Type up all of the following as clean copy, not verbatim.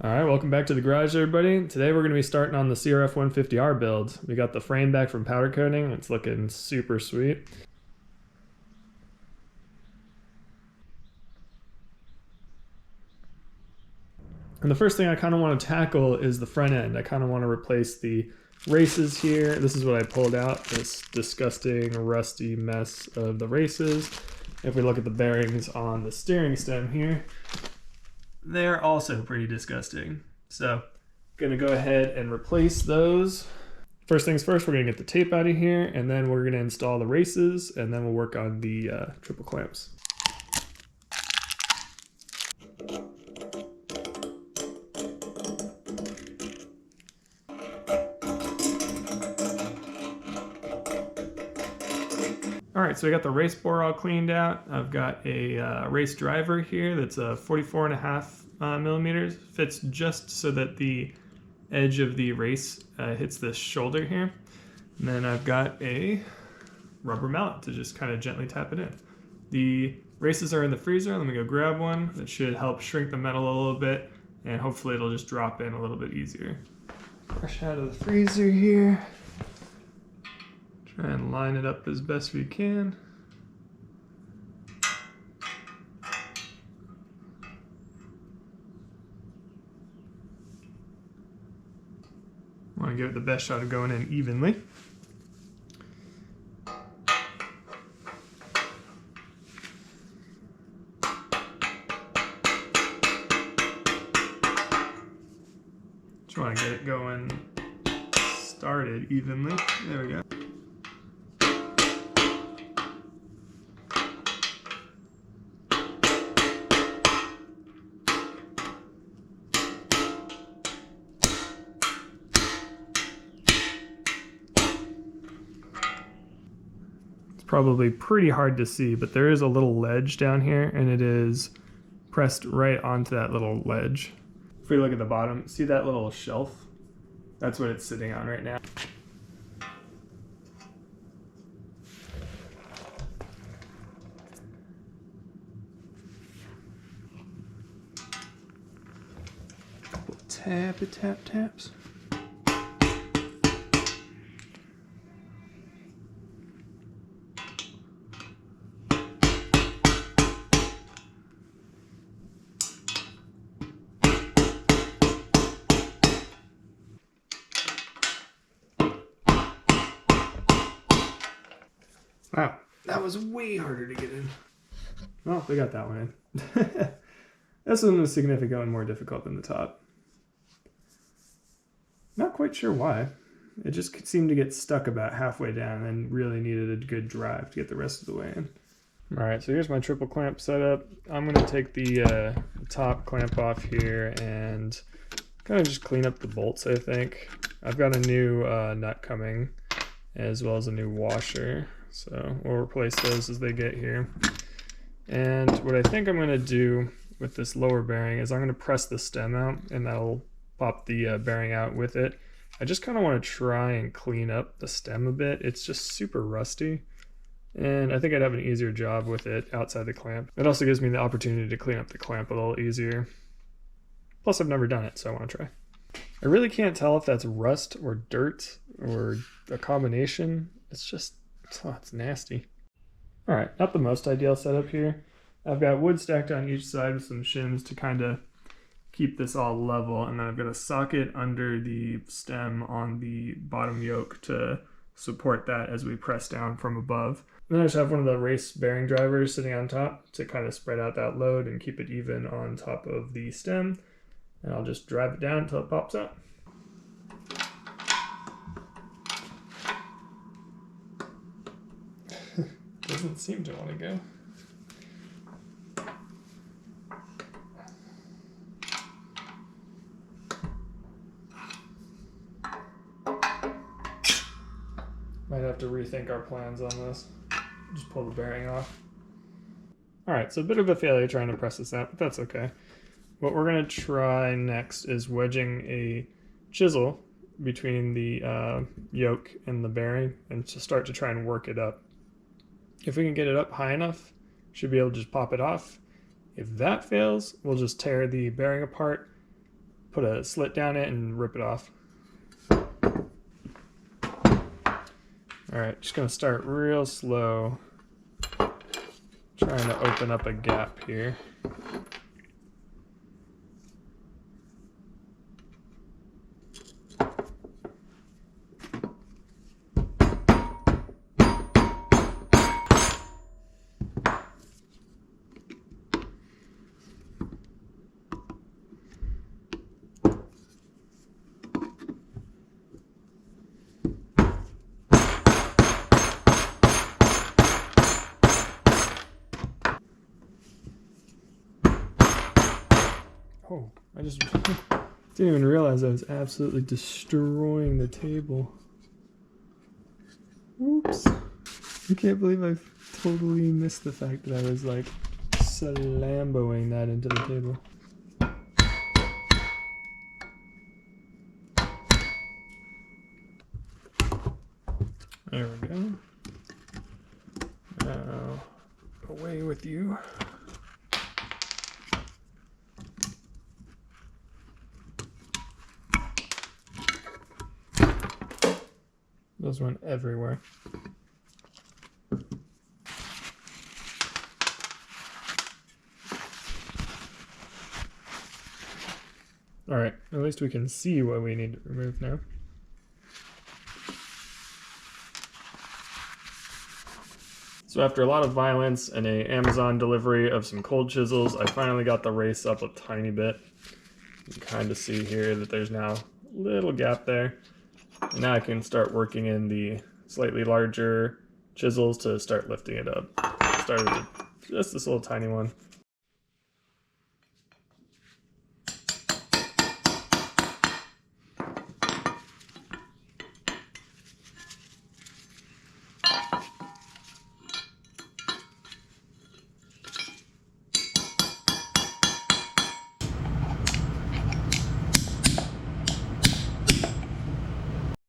Alright, welcome back to the garage everybody. Today we're going to be starting on the CRF150R build. We got the frame back from powder coating. It's looking super sweet. And the first thing I kind of want to tackle is the front end. I kind of want to replace the races here. This is what I pulled out, this disgusting rusty mess of the races. If we look at the bearings on the steering stem here, they're also pretty disgusting. So gonna go ahead and replace those. First things first, we're gonna get the tape out of here, and then we're gonna install the races, and then we'll work on the triple clamps. All right, so we got the race bore all cleaned out. I've got a race driver here that's a 44.5 millimeters. Fits just so that the edge of the race hits this shoulder here. And then I've got a rubber mallet to just kind of gently tap it in. The races are in the freezer. Let me go grab one. That should help shrink the metal a little bit, and hopefully it'll just drop in a little bit easier. Fresh out of the freezer here. Try and line it up as best we can. Want to give it the best shot of going in evenly. Just want to get it going, started evenly. There we go. Probably pretty hard to see, but there is a little ledge down here, and it is pressed right onto that little ledge. If we look at the bottom, see that little shelf? That's what it's sitting on right now. Couple taps. Wow, that was way harder to get in. Well, we got that one in. This one was significantly more difficult than the top. Not quite sure why. It just seemed to get stuck about halfway down and really needed a good drive to get the rest of the way in. Alright, so here's my triple clamp setup. I'm going to take the top clamp off here and kind of just clean up the bolts, I think. I've got a new nut coming, as well as a new washer. So we'll replace those as they get here. And what I think I'm going to do with this lower bearing is I'm going to press the stem out, and that'll pop the bearing out with it. I just kind of want to try and clean up the stem a bit. It's just super rusty, and I think I'd have an easier job with it outside the clamp. It also gives me the opportunity to clean up the clamp a little easier. Plus, I've never done it, so I want to try. I really can't tell if that's rust or dirt or a combination. It's just, oh, it's nasty. All right, not the most ideal setup here. I've got wood stacked on each side with some shims to kind of keep this all level, and then I've got a socket under the stem on the bottom yoke to support that as we press down from above. Then I just have one of the race bearing drivers sitting on top to kind of spread out that load and keep it even on top of the stem, and I'll just drive it down until it pops out. Doesn't seem to want to go. Might have to rethink our plans on this. Just pull the bearing off. Alright, so a bit of a failure trying to press this out, but that's okay. What we're going to try next is wedging a chisel between the yoke and the bearing, and to start to try and work it up. If we can get it up high enough, should be able to just pop it off. If that fails, we'll just tear the bearing apart, put a slit down it and rip it off. Alright, just gonna start real slow, trying to open up a gap here. Oh, I just didn't even realize I was absolutely destroying the table. Oops. I can't believe I totally missed the fact that I was like slamboing that into the table. There we go. Now, away with you. Those went everywhere. Alright, at least we can see what we need to remove now. So after a lot of violence and an Amazon delivery of some cold chisels, I finally got the race up a tiny bit. You can kind of see here that there's now a little gap there. And now I can start working in the slightly larger chisels to start lifting it up. Started with just this little tiny one.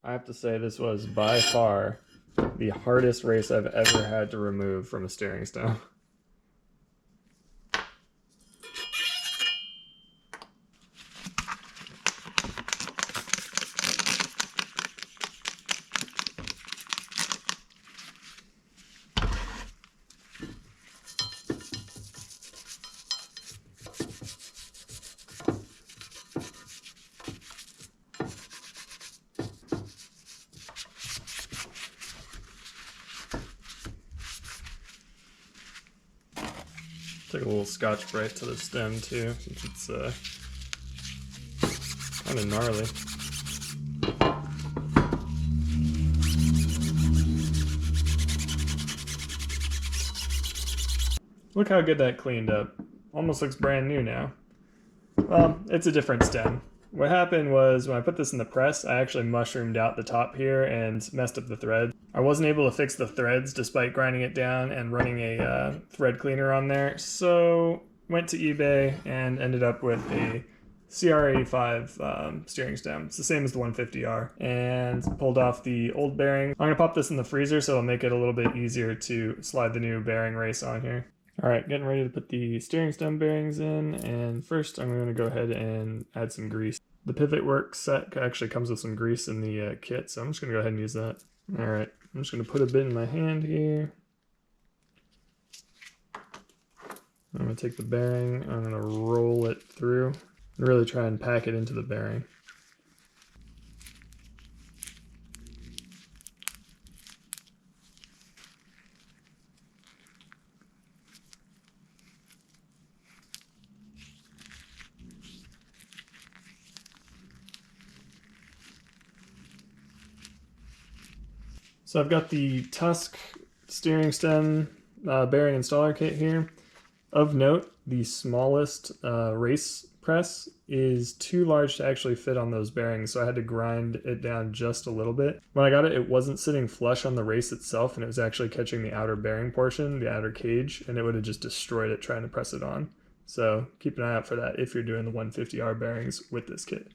I have to say this was by far the hardest race I've ever had to remove from a steering stem. Take a little Scotch-Brite to the stem too, since it's kind of gnarly. Look how good that cleaned up. Almost looks brand new now. Well, it's a different stem. What happened was when I put this in the press, I actually mushroomed out the top here and messed up the thread. I wasn't able to fix the threads despite grinding it down and running a thread cleaner on there, so went to eBay and ended up with a CR85 steering stem. It's the same as the 150R, and pulled off the old bearing. I'm going to pop this in the freezer so it'll make it a little bit easier to slide the new bearing race on here. Alright, getting ready to put the steering stem bearings in, and first I'm going to go ahead and add some grease. The Pivot Works set actually comes with some grease in the kit, so I'm just going to go ahead and use that. Alright, I'm just going to put a bit in my hand here. I'm going to take the bearing, I'm going to roll it through, and really try and pack it into the bearing. So I've got the Tusk steering stem bearing installer kit here. Of note, the smallest race press is too large to actually fit on those bearings, so I had to grind it down just a little bit. When I got it, it wasn't sitting flush on the race itself, and it was actually catching the outer bearing portion, the outer cage, and it would have just destroyed it trying to press it on. So keep an eye out for that if you're doing the 150R bearings with this kit.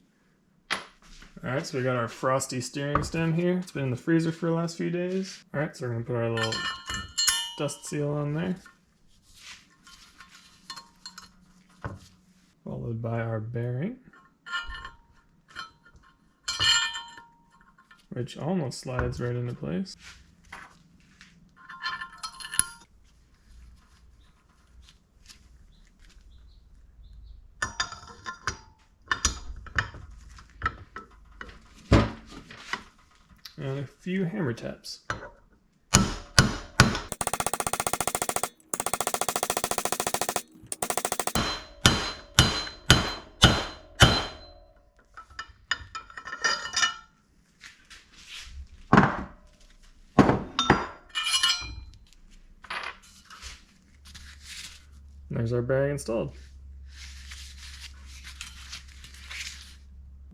Alright, so we got our frosty steering stem here. It's been in the freezer for the last few days. Alright, so we're going to put our little dust seal on there. Followed by our bearing. which almost slides right into place. And a few hammer taps. There's our bearing installed.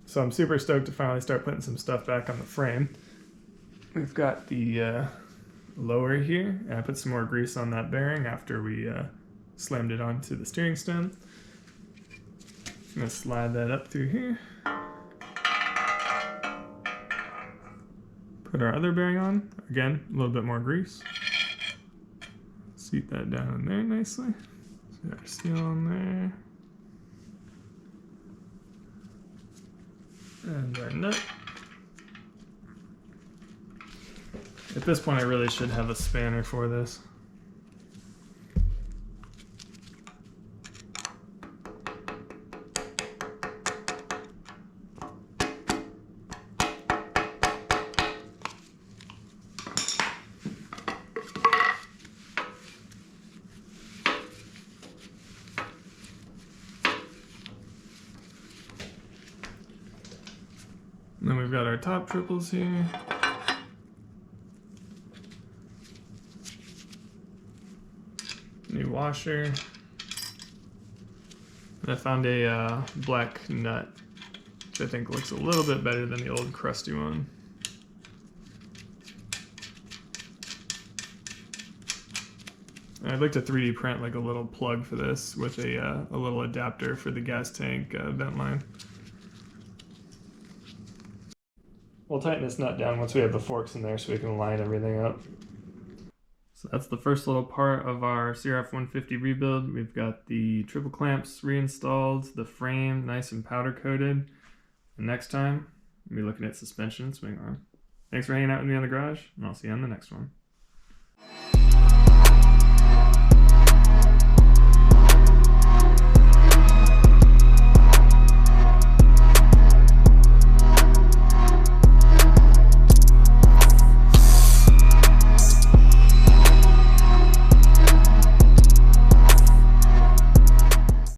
So I'm super stoked to finally start putting some stuff back on the frame. We've got the lower here, and I put some more grease on that bearing after we slammed it onto the steering stem. I'm going to slide that up through here. Put our other bearing on. Again, a little bit more grease. Seat that down in there nicely. Got our seal on there. And our nut. At this point I really should have a spanner for this. And then we've got our top triples here. New washer. And I found a black nut, which I think looks a little bit better than the old crusty one. And I'd like to 3D print like a little plug for this with a little adapter for the gas tank vent line. We'll tighten this nut down once we have the forks in there so we can line everything up. So that's the first little part of our CRF150 rebuild. We've got the triple clamps reinstalled, the frame nice and powder coated. And next time, we'll be looking at suspension and swing arm. Thanks for hanging out with me in the garage, and I'll see you on the next one.